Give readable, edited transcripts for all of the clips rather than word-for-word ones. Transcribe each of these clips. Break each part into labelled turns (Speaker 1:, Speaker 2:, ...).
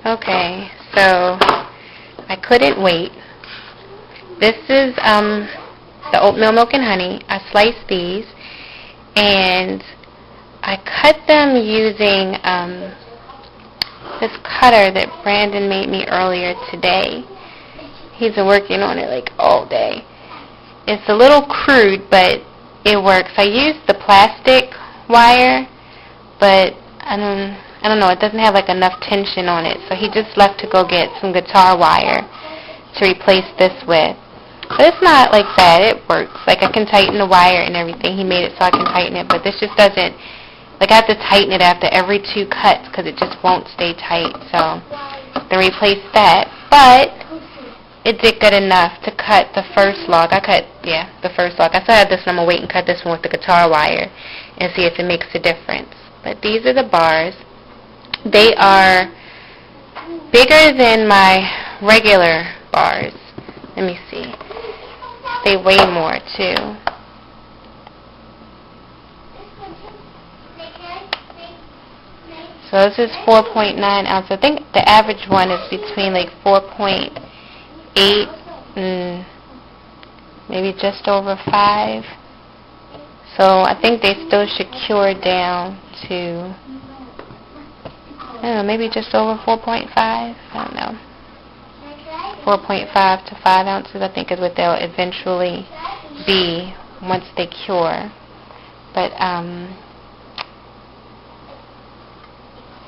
Speaker 1: Okay, so I couldn't wait. This is the oatmeal milk and honey. I sliced these, and I cut them using this cutter that Brandon made me earlier today. He's been working on it like all day. It's a little crude, but it works. I used the plastic wire, but I don't know, it doesn't have like enough tension on it, so he just left to go get some guitar wire to replace this with. But it's not like that. It works. Like, I can tighten the wire and everything. He made it so I can tighten it, but this just doesn't, like, I have to tighten it after every 2 cuts because it just won't stay tight. So to replace that, but it did good enough to cut the first log. The first log. I still have this one. I'm going to wait and cut this one with the guitar wire and see if it makes a difference. But these are the bars. They are bigger than my regular bars. Let me see. They weigh more, too. So this is 4.9 ounces. I think the average one is between like 4.8 and maybe just over 5. So I think they still should cure down to, I don't know, maybe just over 4.5. I don't know. 4.5 to 5 ounces, I think, is what they'll eventually be once they cure. But,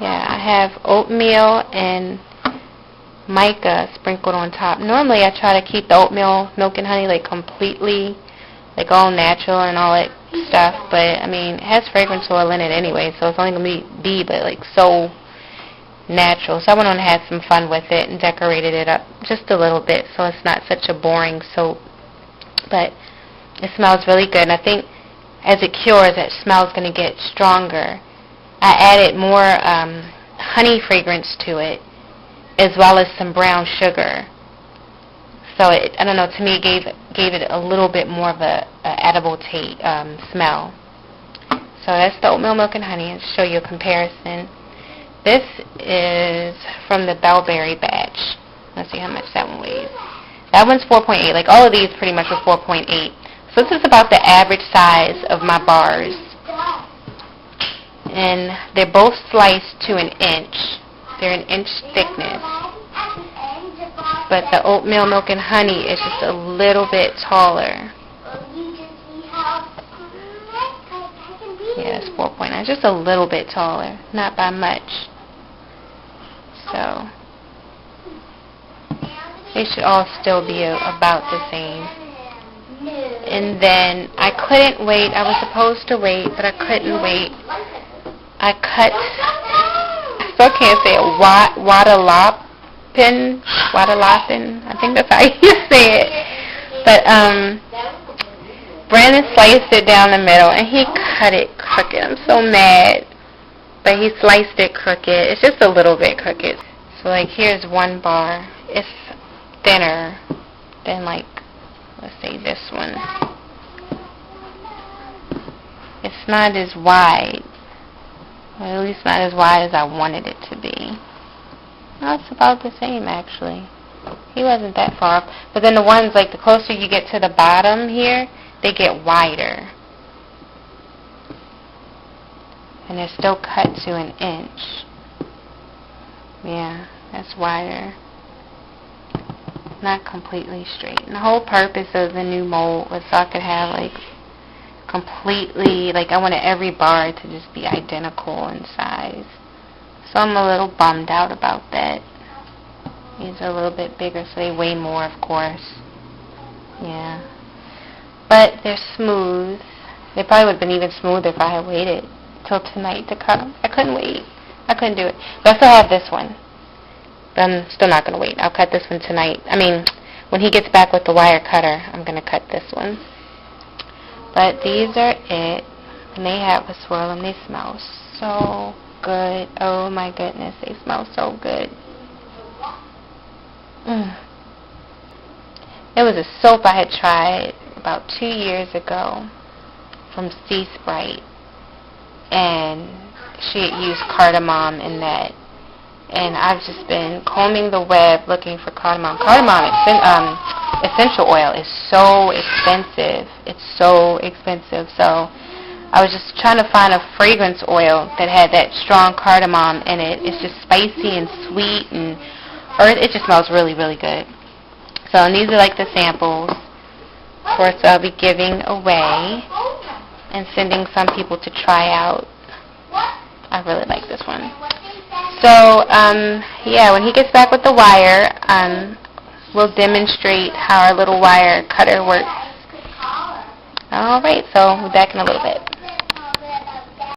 Speaker 1: yeah, I have oatmeal and mica sprinkled on top. Normally, I try to keep the oatmeal, milk, and honey, like, completely, like, all natural and all that stuff. But, I mean, it has fragrance oil in it anyway, so it's only going to be, but, like, so natural. So I went on and had some fun with it and decorated it up just a little bit so it's not such a boring soap. But it smells really good, and I think as it cures, that smell's going to get stronger. I added more honey fragrance to it, as well as some brown sugar. So it, I don't know, to me it gave it a little bit more of a edible smell. So that's the oatmeal, milk, and honey. I'll show you a comparison. This is from the Bellberry batch. Let's see how much that one weighs. That one's 4.8. Like, all of these pretty much are 4.8. So this is about the average size of my bars. And they're both sliced to 1 inch. They're 1 inch thickness. But the oatmeal, milk, and honey is just a little bit taller. Yeah, it's 4.9. Just a little bit taller. Not by much. So they should all still be about the same. And then I couldn't wait. I was supposed to wait, but I couldn't wait. I still can't say it. Watalappan. I think that's how you say it. But Brandon sliced it down the middle, and he cut it crooked. I'm so mad. But he sliced it crooked. It's just a little bit crooked. So, like, here's one bar. It's thinner than, like, let's say this one. It's not as wide. Or at least not as wide as I wanted it to be. No, it's about the same, actually. He wasn't that far off. But then the ones, like, the closer you get to the bottom here, they get wider. And they're still cut to 1 inch. Yeah, that's wider. Not completely straight. And the whole purpose of the new mold was so I could have, like, completely, like, I wanted every bar to just be identical in size. So I'm a little bummed out about that. These are a little bit bigger, so they weigh more, of course. Yeah. But they're smooth. They probably would have been even smoother if I had waited till tonight to cut them. I couldn't wait. I couldn't do it. But I still have this one. But I'm still not going to wait. I'll cut this one tonight. I mean, when he gets back with the wire cutter, I'm going to cut this one. But these are it. And they have a swirl, and they smell so good. Oh, my goodness. They smell so good. There was a soap I had tried about 2 years ago from Sea Sprite, and she had used cardamom in that, and I've just been combing the web looking for cardamom. Cardamom essential oil is so expensive. It's so expensive. So I was just trying to find a fragrance oil that had that strong cardamom in it. It's just spicy and sweet, and it just smells really, really good. So, and these are like the samples. Of course, I'll be giving away and sending some people to try out. I really like this one. So, yeah, when he gets back with the wire, we'll demonstrate how our little wire cutter works. All right, so we'll be back in a little bit.